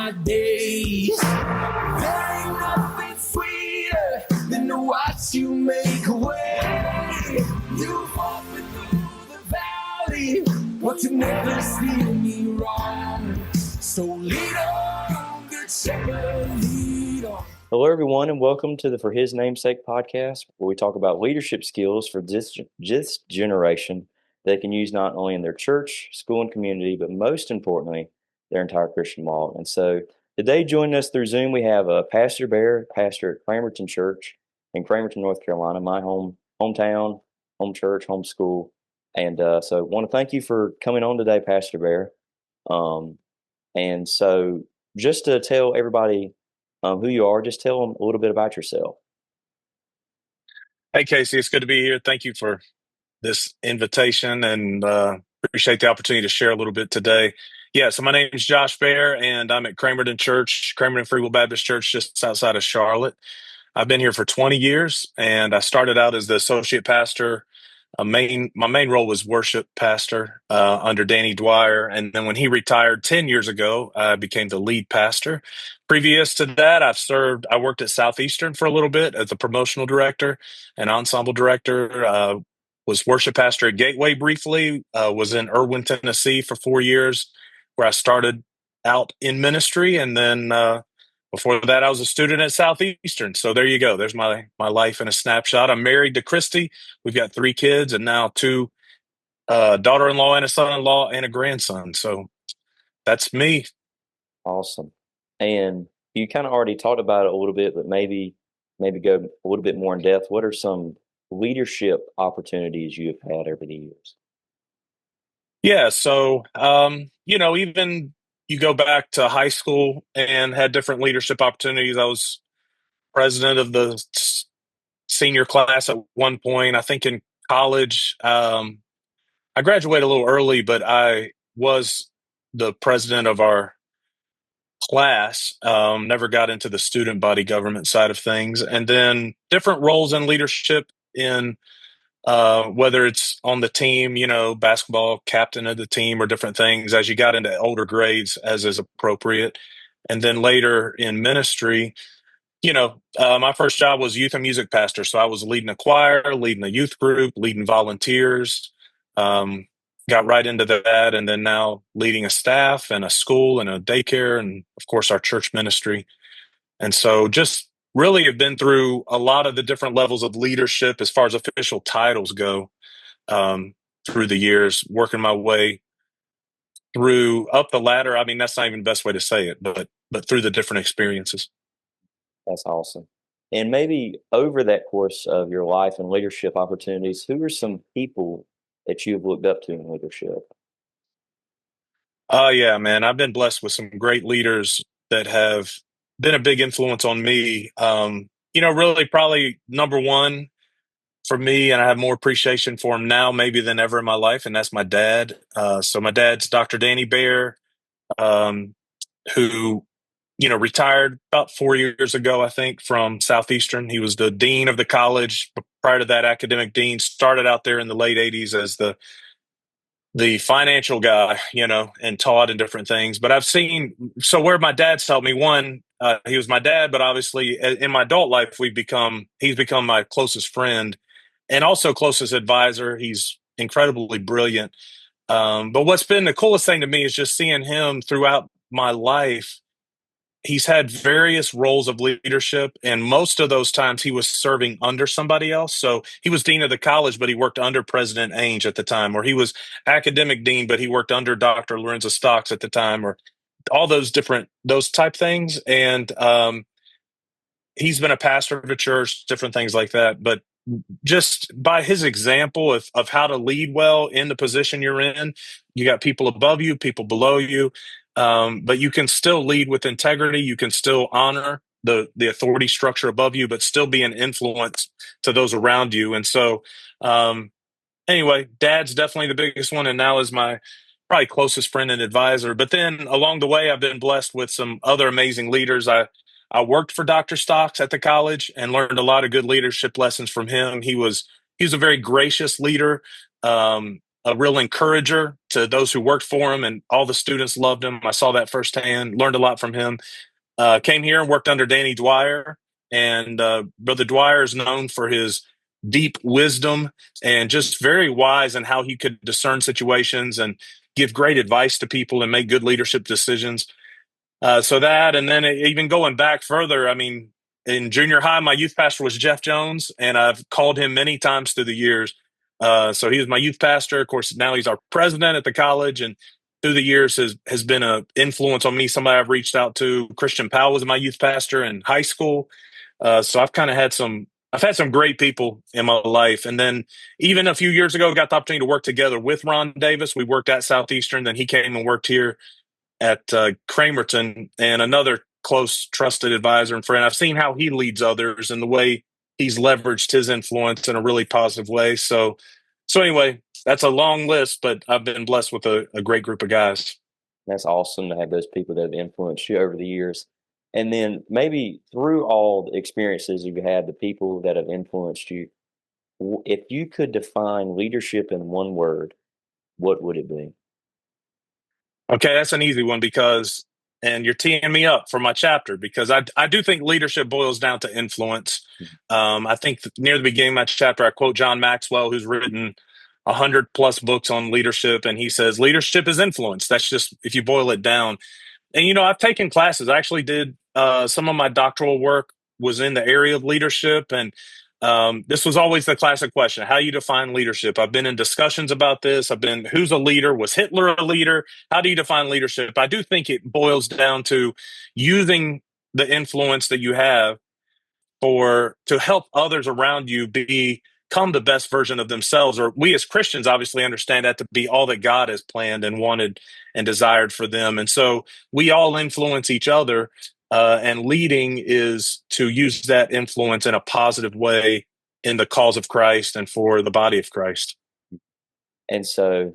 my days. There ain't nothing sweeter than to watch you make a way. You fought me through the valley, but you never steered me wrong. So lead on, good shepherd, lead on. Hello, everyone, and welcome to the For His Namesake podcast, where we talk about leadership skills for this generation they can use not only in their church, school, and community, but most importantly, their entire Christian walk. And so today, joining us through Zoom, we have Pastor Baer, pastor at Cramerton Church in Cramerton, North Carolina, my hometown, home church, home school. And so I want to thank you for coming on today, Pastor Baer. And so just to tell everybody who you are, just tell them a little bit about yourself. Hey, Casey, it's good to be here. Thank you for this invitation and appreciate the opportunity to share a little bit today. Yeah, so my name is Josh Baer, and I'm at Cramerton Church, Cramerton Free Will Baptist Church, just outside of Charlotte. I've been here for 20 years, and I started out as the associate pastor. My main role was worship pastor under Danny Dwyer. And then when he retired 10 years ago, I became the lead pastor. Previous to that, I worked at Southeastern for a little bit as the promotional director and ensemble director, was worship pastor at Gateway briefly, was in Irwin, Tennessee for 4 years, where I started out in ministry. And then before that, I was a student at Southeastern. So there you go. There's my life in a snapshot. I'm married to Christy. We've got 3 kids and now 2 daughter-in-law and a son-in-law and a grandson. So that's me. Awesome. And you kind of already talked about it a little bit, but maybe go a little bit more in depth. What are some leadership opportunities you have had over the years? Yeah. So, even you go back to high school and had different leadership opportunities. I was president of the senior class at one point. I think in college, I graduated a little early, but I was the president of our class. Never got into the student body government side of things. And then different roles in leadership in whether it's on the team, basketball, captain of the team, or different things as you got into older grades, as is appropriate. And then later in ministry, my first job was youth and music pastor. So I was leading a choir, leading a youth group, leading volunteers, got right into that. And then now leading a staff and a school and a daycare and, of course, our church ministry. And so just really have been through a lot of the different levels of leadership as far as official titles go through the years, working my way through up the ladder. I mean, that's not even the best way to say it, but through the different experiences. That's awesome. And maybe over that course of your life and leadership opportunities, who are some people that you've looked up to in leadership? Yeah, man, I've been blessed with some great leaders that have been a big influence on me. Really probably number one for me, and I have more appreciation for him now maybe than ever in my life, and that's my dad. So my dad's Dr. Danny Baer, who retired about 4 years ago, I think, from Southeastern. He was the dean of the college. Prior to that, academic dean. Started out there in the late 80s as the financial guy, and taught in different things. But I've seen, so where my dad's helped me, one, he was my dad, but obviously in my adult life, he's become my closest friend and also closest advisor. He's incredibly brilliant. But what's been the coolest thing to me is just seeing him throughout my life. He's had various roles of leadership, and most of those times he was serving under somebody else. So he was dean of the college, but he worked under President Ainge at the time, or he was academic dean, but he worked under Dr. Lorenzo Stocks at the time, or all those type things. And he's been a pastor of a church, different things like that. But just by his example of how to lead well in the position you're in, you got people above you, people below you. But you can still lead with integrity. You can still honor the authority structure above you, but still be an influence to those around you. And so, anyway, dad's definitely the biggest one, and now is my probably closest friend and advisor. But then along the way, I've been blessed with some other amazing leaders. I worked for Dr. Stocks at the college and learned a lot of good leadership lessons from him. He was a very gracious leader, a real encourager to those who worked for him, and all the students loved him. I saw that firsthand, learned a lot from him. Came here and worked under Danny Dwyer. And Brother Dwyer is known for his deep wisdom and just very wise in how he could discern situations and give great advice to people and make good leadership decisions. So that, and then even going back further, I mean, in junior high, my youth pastor was Jeff Jones, and I've called him many times through the years. So he was my youth pastor. Of course, now he's our president at the college, and through the years has been an influence on me, somebody I've reached out to. Christian Powell was my youth pastor in high school. So I've had some great people in my life. And then even a few years ago, got the opportunity to work together with Ron Davis. We worked at Southeastern, then he came and worked here at Cramerton, and another close, trusted advisor and friend. I've seen how he leads others and the way he's leveraged his influence in a really positive way. So anyway, that's a long list, but I've been blessed with a great group of guys. That's awesome to have those people that have influenced you over the years. And then maybe through all the experiences you've had, the people that have influenced you, if you could define leadership in one word, what would it be? Okay, that's an easy one and you're teeing me up for my chapter, because I do think leadership boils down to influence. I think near the beginning of my chapter, I quote John Maxwell, who's written 100+ books on leadership, and he says leadership is influence. That's just if you boil it down. And I've taken classes. I actually did some of my doctoral work was in the area of leadership, and this was always the classic question: how do you define leadership? I've been in discussions about this. Who's a leader? Was Hitler a leader? How do you define leadership? I do think it boils down to using the influence that you have to help others around you become the best version of themselves. Or we as Christians obviously understand that to be all that God has planned and wanted and desired for them. And so we all influence each other, and leading is to use that influence in a positive way in the cause of Christ and for the body of Christ. And so,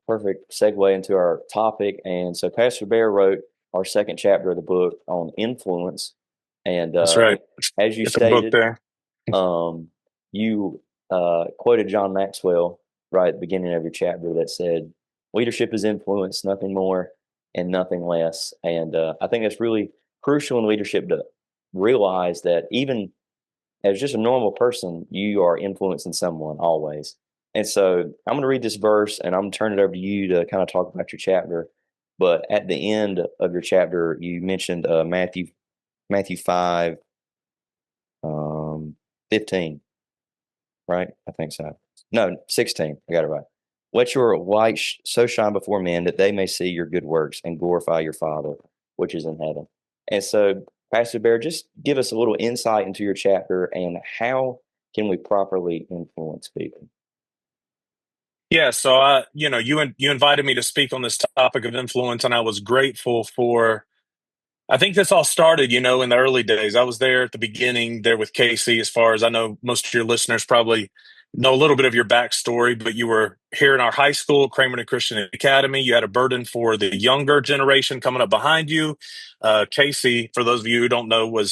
perfect segue into our topic. And so, Pastor Baer wrote our second chapter of the book on influence. And That's right. as you It's a book stated, there. You quoted John Maxwell right at the beginning of your chapter that said, leadership is influence, nothing more and nothing less. And I think that's really crucial in leadership, to realize that even as just a normal person, you are influencing someone always. And so I'm going to read this verse, and I'm going to turn it over to you to kind of talk about your chapter. But at the end of your chapter, you mentioned Matthew 5, 15, right? I think so. No, 16. I got it right. Let your light so shine before men that they may see your good works and glorify your Father, which is in heaven. And so, Pastor Baer, just give us a little insight into your chapter and how can we properly influence people? Yeah, so you invited me to speak on this topic of influence, and I was grateful for. I think this all started, in the early days. I was there at the beginning, there with Casey. As far as I know, most of your listeners probably know a little bit of your backstory, but you were here in our high school, Cramerton Christian Academy. You had a burden for the younger generation coming up behind you. Casey, for those of you who don't know, I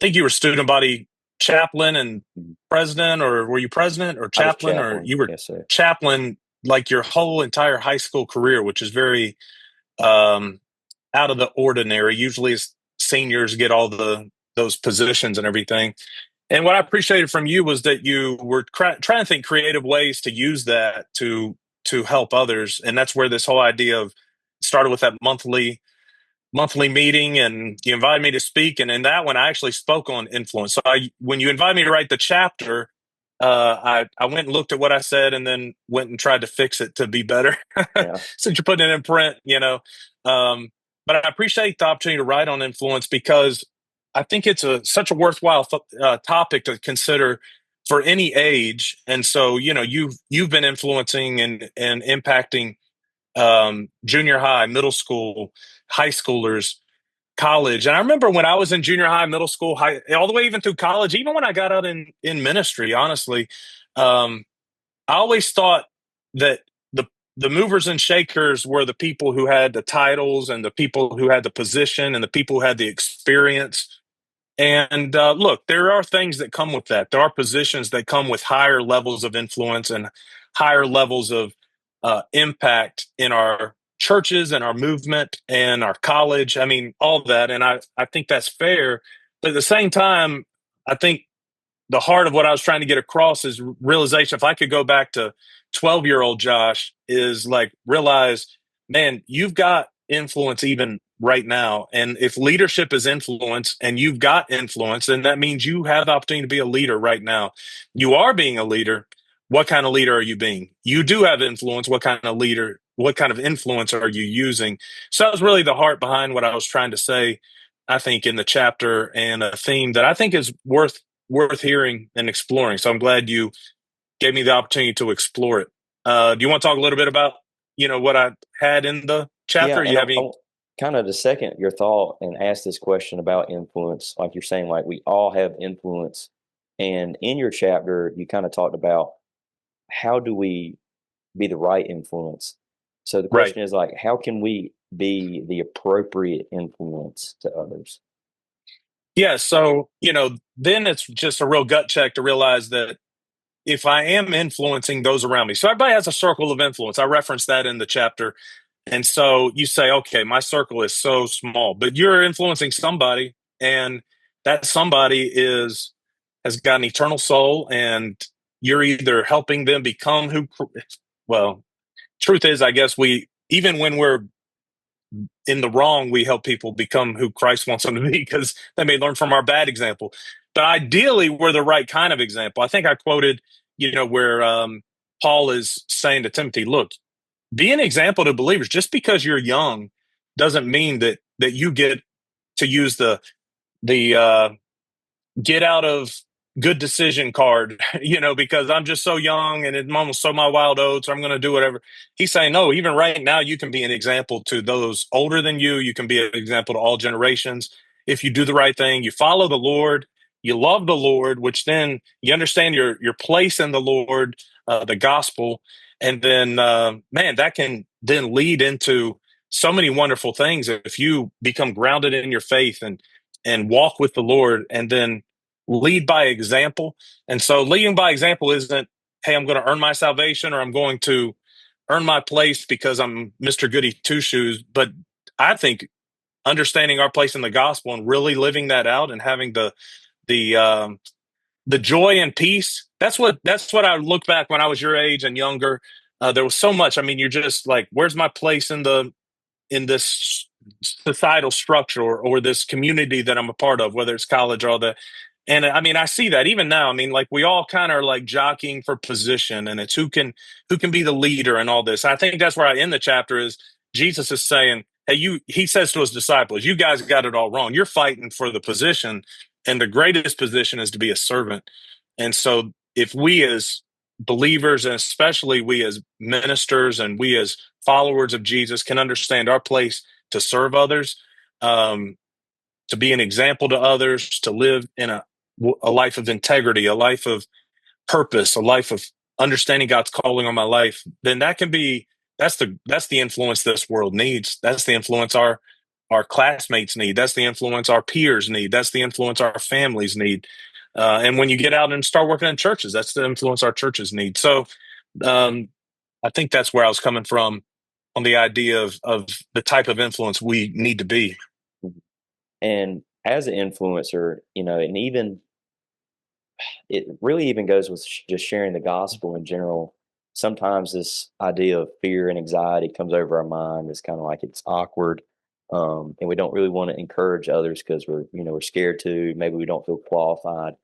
think you were student body chaplain and president, or were you president or chaplain, or you were yes, sir. chaplain like your whole entire high school career, which is very out of the ordinary. Usually seniors get all those positions and everything. And what I appreciated from you was that you were trying to think creative ways to use that to help others. And that's where this whole idea of started with that monthly meeting, and you invited me to speak. And in that one, I actually spoke on influence. So when you invited me to write the chapter, I went and looked at what I said and then went and tried to fix it to be better. Yeah. Since you're putting it in print, but I appreciate the opportunity to write on influence, because I think it's such a worthwhile topic to consider for any age. And so, you've been influencing and impacting junior high, middle school, high schoolers, college. And I remember when I was in junior high, middle school, all the way even through college, even when I got out in ministry, honestly, I always thought that the movers and shakers were the people who had the titles and the people who had the position and the people who had the experience. And look, there are things that come with that. There are positions that come with higher levels of influence and higher levels of impact in our churches and our movement and our college. I mean, all of that. And I think that's fair. But at the same time, I think the heart of what I was trying to get across is realization. If I could go back to 12-year-old Josh, is like realize, man, you've got influence even right now. And if leadership is influence and you've got influence, then that means you have the opportunity to be a leader right now. You are being a leader. What kind of leader are you being? You do have influence. What kind of leader, what kind of influence are you using? So that was really the heart behind what I was trying to say, I think, in the chapter, and a theme that I think is worth hearing and exploring. So I'm glad you gave me the opportunity to explore it. Do you want to talk a little bit about, what I had in the Yeah, chapter? and You have any? kind of to second your thought and ask this question about influence, like you're saying, like we all have influence. And in your chapter, you kind of talked about how do we be the right influence. So the Right. question is like, how can we be the appropriate influence to others? Yeah. So, then it's just a real gut check to realize that if I am influencing those around me, so everybody has a circle of influence. I referenced that in the chapter. And so you say, okay, my circle is so small, but you're influencing somebody, and that somebody has got an eternal soul, and you're either helping them become well, truth is, I guess even when we're in the wrong, we help people become who Christ wants them to be, because they may learn from our bad example. But ideally, we're the right kind of example. I think I quoted, where Paul is saying to Timothy, look, be an example to believers. Just because you're young doesn't mean that you get to use the get out of good decision card, because I'm just so young and I'm almost so my wild oats, I'm going to do whatever. He's saying, no, even right now, you can be an example to those older than you. You can be an example to all generations. If you do the right thing, you follow the Lord, you love the Lord, which then you understand your place in the Lord, the gospel. And then, man, that can then lead into so many wonderful things if you become grounded in your faith and walk with the Lord, and then lead by example. And so leading by example isn't, hey, I'm going to earn my salvation, or I'm going to earn my place because I'm Mr. Goody Two Shoes. But I think understanding our place in the gospel and really living that out and having the joy and peace. That's what I look back when I was your age and younger. There was so much. I mean, you're just like, where's my place in this societal structure, or this community that I'm a part of, whether it's college or all that. And I mean, I see that even now. I mean, like we all kind of are like jockeying for position, and it's who can be the leader and all this. I think that's where I end the chapter is Jesus is saying, hey, he says to his disciples, you guys got it all wrong. You're fighting for the position, and the greatest position is to be a servant. And so if we as believers, and especially we as ministers and we as followers of Jesus, can understand our place to serve others, to be an example to others, to live in a life of integrity, a life of purpose, a life of understanding God's calling on my life, then that's the influence this world needs. That's the influence our classmates need. That's the influence our peers need. That's the influence our families need. And when you get out and start working in churches, that's the influence our churches need. So um, I think that's where I was coming from on the idea of the type of influence we need to be. And as an influencer, and even it really even goes with just sharing the gospel in general. Sometimes this idea of fear and anxiety comes over our mind. It's kind of like it's awkward, and we don't really want to encourage others because we're scared to. Maybe we don't feel qualified.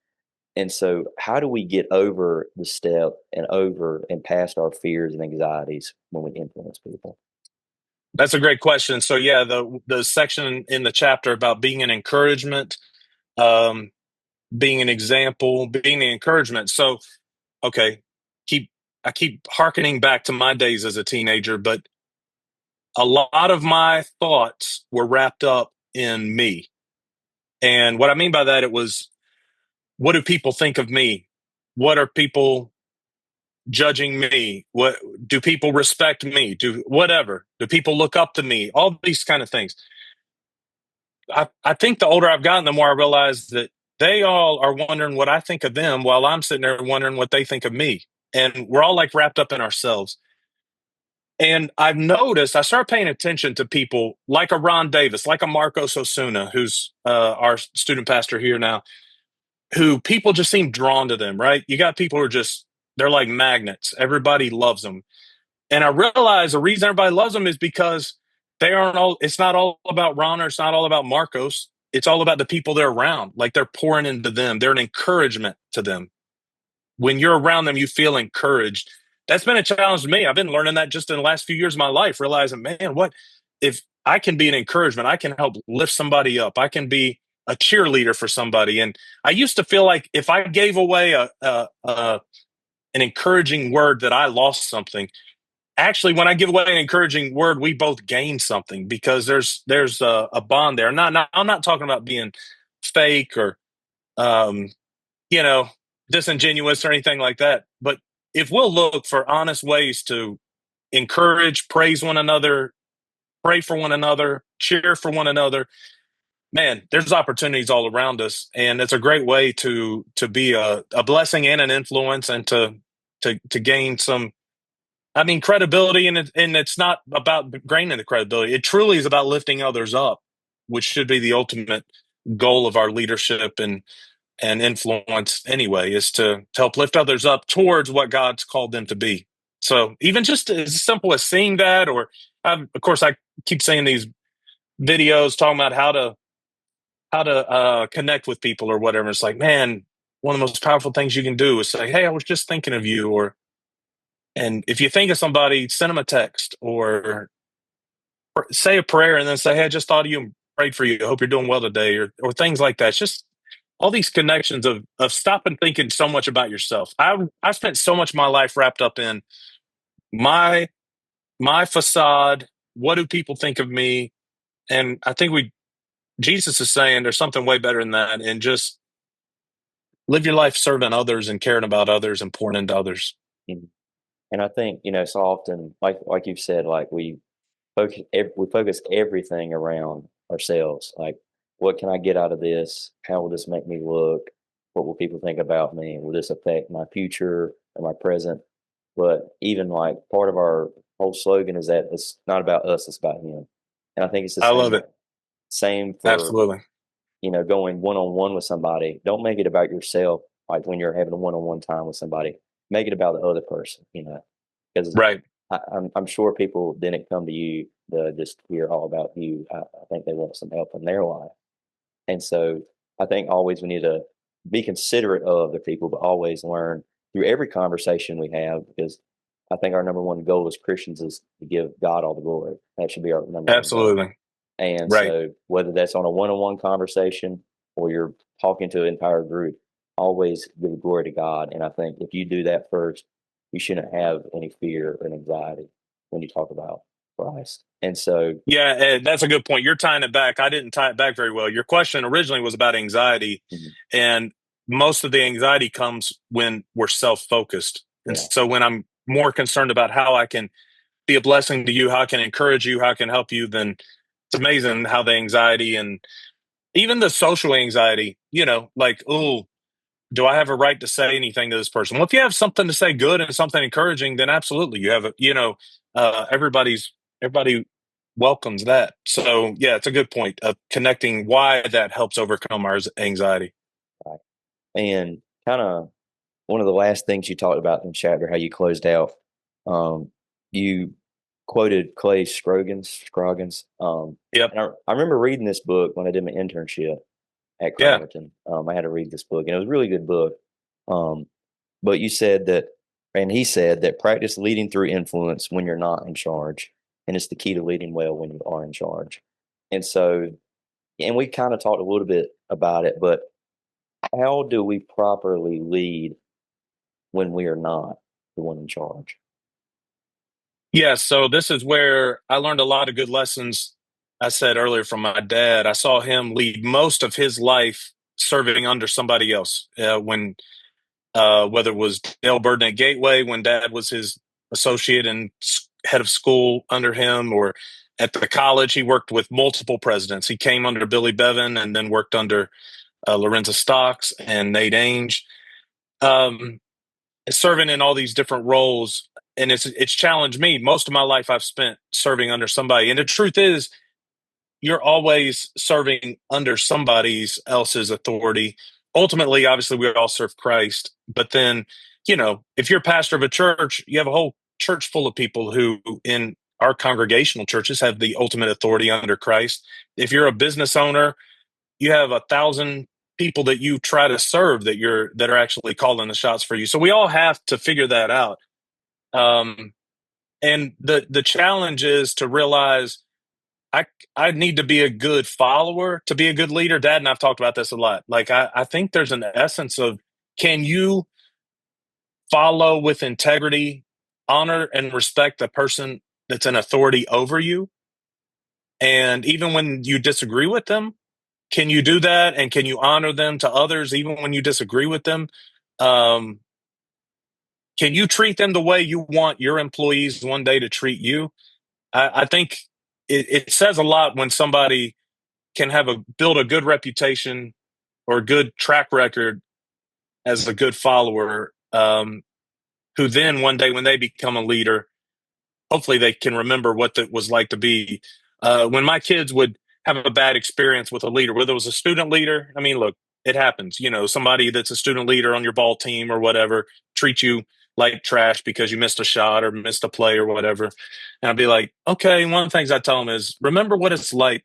And so, how do we get over the step and over and past our fears and anxieties when we influence people? That's a great question. So yeah, the section in the chapter about being an encouragement, um, being an example, being an encouragement. So okay, I keep hearkening back to my days as a teenager, but a lot of my thoughts were wrapped up in me. And what I mean by that, it was, what do people think of me? What are people judging me? What do people respect me? Do people look up to me? All these kind of things. I think the older I've gotten, the more I realize that they all are wondering what I think of them, while I'm sitting there wondering what they think of me. And we're all like wrapped up in ourselves. And I've noticed, I started paying attention to people like a Ron Davis, like a Marcos Osuna, who's our student pastor here now, who people just seem drawn to them, right? You got people who are just, they're like magnets. Everybody loves them. And I realize the reason everybody loves them is because they aren't all, it's not all about Ron or it's not all about Marcos. It's all about the people they're around. Like they're pouring into them. They're an encouragement to them. When you're around them, you feel encouraged. That's been a challenge to me. I've been learning that just in the last few years of my life, realizing, man, what if I can be an encouragement? I can help lift somebody up. I can be a cheerleader for somebody. And I used to feel like if I gave away an encouraging word that I lost something. Actually, when I give away an encouraging word, we both gain something because there's a bond there. I'm not talking about being fake or um, you know, disingenuous or anything like that. But if we'll look for honest ways to encourage, praise one another, pray for one another, cheer for one another, man, there's opportunities all around us, and it's a great way to be a blessing and an influence, and to gain some. I mean, credibility, and it's not about gaining the credibility. It truly is about lifting others up, which should be the ultimate goal of our leadership and influence anyway, is to help lift others up towards what God's called them to be. So even just as simple as seeing that, or of course, I keep saying these videos talking about how to connect with people or whatever. It's like, man, one of the most powerful things you can do is say, "Hey, I was just thinking of you," and if you think of somebody, send them a text or say a prayer and then say, "Hey, I just thought of you and prayed for you. I hope you're doing well today," or things like that. It's just all these connections of stopping thinking so much about yourself. I spent so much of my life wrapped up in my my facade. What do people think of me? And I think Jesus is saying there's something way better than that, and just live your life serving others and caring about others and pouring into others. Mhm. And I think, so often, like you've said, like we focus everything around ourselves. Like, what can I get out of this? How will this make me look? What will people think about me? Will this affect my future or my present? But even like part of our whole slogan is that it's not about us, it's about him. And I think it's the I love same it. same for, Absolutely. going one on one with somebody. Don't make it about yourself. Like when you're having a one on one time with somebody, make it about the other person, because Right. I'm sure people didn't come to you to just hear all about you. I think they want some help in their life. And so I think always we need to be considerate of other people, but always learn through every conversation we have, because I think our number one goal as Christians is to give God all the glory. That should be our number one goal. Absolutely. And Right. so whether that's on a one-on-one conversation or you're talking to an entire group, always give glory to God. And I think if you do that first, you shouldn't have any fear or anxiety when you talk about Christ. And so, Yeah, Ed, that's a good point. You're tying it back. I didn't tie it back very well. Your question originally was about anxiety, mhm, and most of the anxiety comes when we're self-focused. And yeah, so when I'm more concerned about how I can be a blessing to you, how I can encourage you, how I can help you, then it's amazing how the anxiety and even the social anxiety, like, oh, do I have a right to say anything to this person? Well, if you have something to say good and something encouraging, then absolutely you have a, everybody welcomes that. So yeah, it's a good point of connecting why that helps overcome our anxiety. right. And kind of one of the last things you talked about in the chapter, how you closed out, you quoted Clay Scroggins. Yep. And I remember reading this book when I did my internship at Yeah. Cramerton. I had to read this book, and it was a really good book. Um, but you said that, and he said that practice leading through influence when you're not in charge, and it's the key to leading well when you are in charge. And so, and we kind of talked a little bit about it, but how do we properly lead when we are not the one in charge? Yeah. So this is where I learned a lot of good lessons. I said earlier from my dad, I saw him lead most of his life serving under somebody else. When whether it was Dale Burden at Gateway when dad was his associate and head of school under him, or at the college, he worked with multiple presidents. He came under Billy Bevan and then worked under Lorenzo Stocks and Nate Ainge, serving in all these different roles. and it's challenged me. Most of my life I've spent serving under somebody. And the truth is, you're always serving under somebody else's authority. Ultimately, obviously, we all serve Christ. But then, if you're a pastor of a church, you have a whole church full of people who, in our congregational churches, have the ultimate authority under Christ. If you're a business owner, you have 1,000 people that you try to serve that are actually calling the shots for you. So we all have to figure that out. And the challenge is to realize I need to be a good follower to be a good leader. Dad and I've talked about this a lot. Like I think there's an essence of, can you follow with integrity, honor and respect the person that's in authority over you? And even when you disagree with them, can you do that? And can you honor them to others even when you disagree with them? Um, can you treat them the way you want your employees one day to treat you? I think it says a lot when somebody can build a good reputation or a good track record as a good follower, who then one day when they become a leader, hopefully they can remember what it was like to be. When my kids would have a bad experience with a leader, whether it was a student leader, I mean, look, it happens. Somebody that's a student leader on your ball team or whatever treat you like trash because you missed a shot or missed a play or whatever. And I'd be like, okay, one of the things I tell them is, remember what it's like.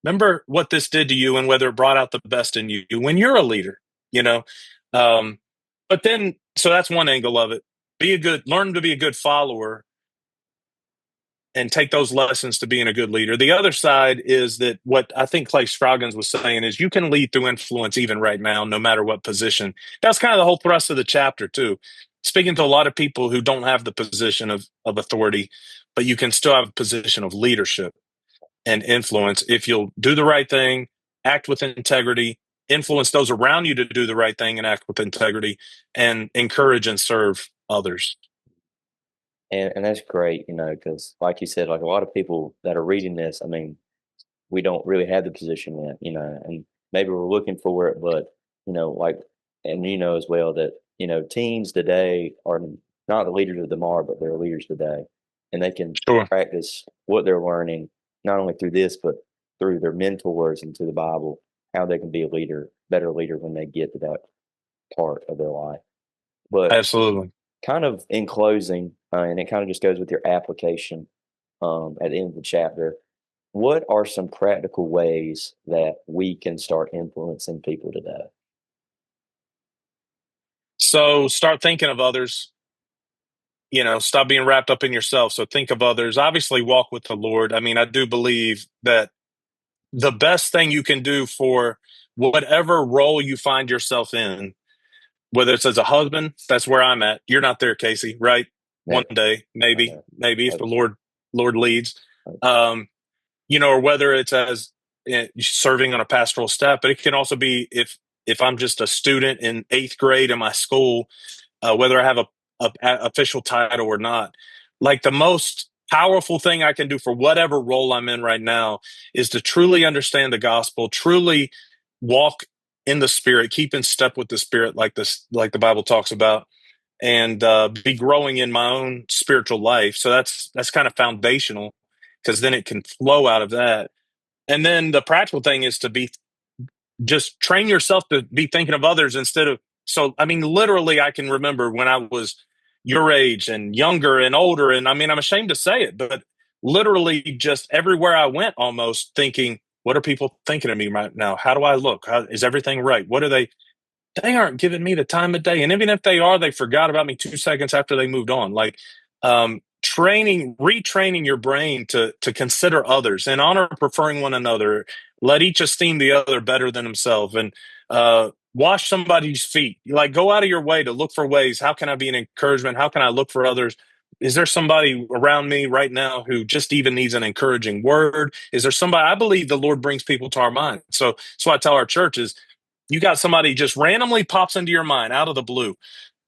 Remember what this did to you and whether it brought out the best in you when you're a leader, you know? Um, but then, so that's one angle of it. Learn to be a good follower and take those lessons to being a good leader. The other side is that what I think Clay Scroggins was saying is you can lead through influence even right now, no matter what position. That's kind of the whole thrust of the chapter too. Speaking to a lot of people who don't have the position of authority, but you can still have a position of leadership and influence if you'll do the right thing, act with integrity, influence those around you to do the right thing and act with integrity, and encourage and serve others. And that's great, because like you said, like a lot of people that are reading this, I mean, we don't really have the position yet, and maybe we're looking for it, but like, and as well that teens today are not the leaders of tomorrow, but they're leaders today, and they can Sure. practice what they're learning not only through this, but through their mentors and through the Bible, how they can be a leader, better leader when they get to that part of their life. But Absolutely. kind of in closing, and it kind of just goes with your application at the end of the chapter. What are some practical ways that we can start influencing people today? So start thinking of others. Stop being wrapped up in yourself. So think of others. Obviously, walk with the Lord. I mean, I do believe that the best thing you can do for whatever role you find yourself in, whether it's as a husband, that's where I'm at. You're not there, Casey, right? One Never. day, maybe Okay. if the Okay. Lord leads. Okay. Or whether it's as serving on a pastoral staff, but it can also be if I'm just a student in 8th grade in my school, whether I have a official title or not. Like the most powerful thing I can do for whatever role I'm in right now is to truly understand the gospel, truly walk in the Spirit, keep in step with the Spirit, like the Bible talks about, and be growing in my own spiritual life. So that's kind of foundational, because then it can flow out of that. And then the practical thing is to just train yourself to be thinking of others instead of, so, I mean, literally, I can remember when I was your age and younger and older. And I mean, I'm ashamed to say it, but literally just everywhere I went almost thinking, what are people thinking of me right now? How do I look? Is everything right? They aren't giving me the time of day. And even if they are, they forgot about me 2 seconds after they moved on. Like, retraining your brain to consider others and honor preferring one another. Let each esteem the other better than himself, and wash somebody's feet. Like, go out of your way to look for ways. How can I be an encouragement? How can I look for others? Is there somebody around me right now who just even needs an encouraging word? Is there somebody? I believe the Lord brings people to our mind. So that's why I tell our churches, you got somebody just randomly pops into your mind out of the blue.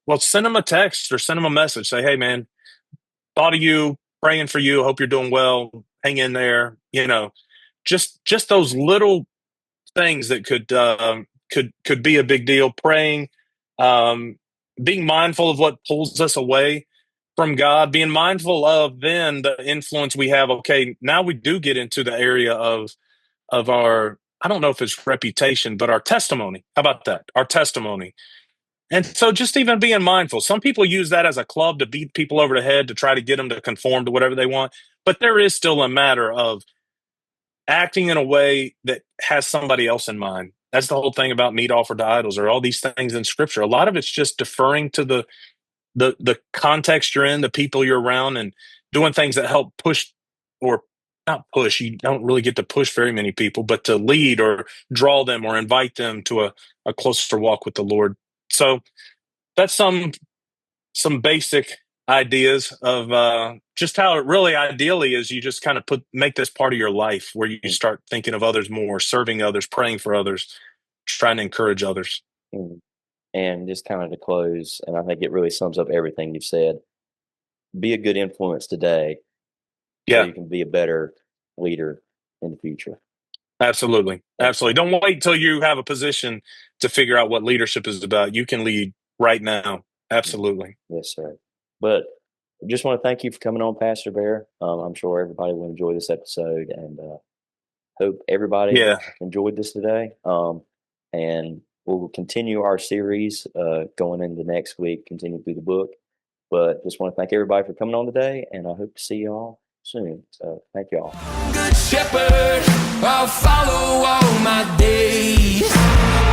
Well, send them a text or send them a message. Say, hey, man, thought of you, praying for you. Hope you're doing well. Hang in there. Just those little things that could be a big deal. Praying, being mindful of what pulls us away. from God, being mindful of then the influence we have. Okay, now we do get into the area of our, I don't know if it's reputation, but our testimony. How about that? Our testimony. And so just even being mindful. Some people use that as a club to beat people over the head to try to get them to conform to whatever they want. But there is still a matter of acting in a way that has somebody else in mind. That's the whole thing about meat offered to idols, or all these things in scripture. A lot of it's just deferring to the context you're in, the people you're around, and doing things that help push, or not push. You don't really get to push very many people, but to lead or draw them or invite them to a closer walk with the Lord. So that's some basic ideas of just how it really ideally is. You just kind of make this part of your life, where you start thinking of others more, serving others, praying for others, trying to encourage others. Mm. And just kind of to close, and I think it really sums up everything you've said. Be a good influence today, so Yeah, you can be a better leader in the future. absolutely. Absolutely. Don't wait till you have a position to figure out what leadership is about. You can lead right now. Absolutely. Yes, sir. But I just want to thank you for coming on, Pastor Baer. I'm sure everybody will enjoy this episode, and hope everybody Yeah. enjoyed this today. And we'll continue our series going into next week, continue through the book. But just want to thank everybody for coming on today, and I hope to see you all soon. So thank you all. Good shepherd, I'll follow all my days.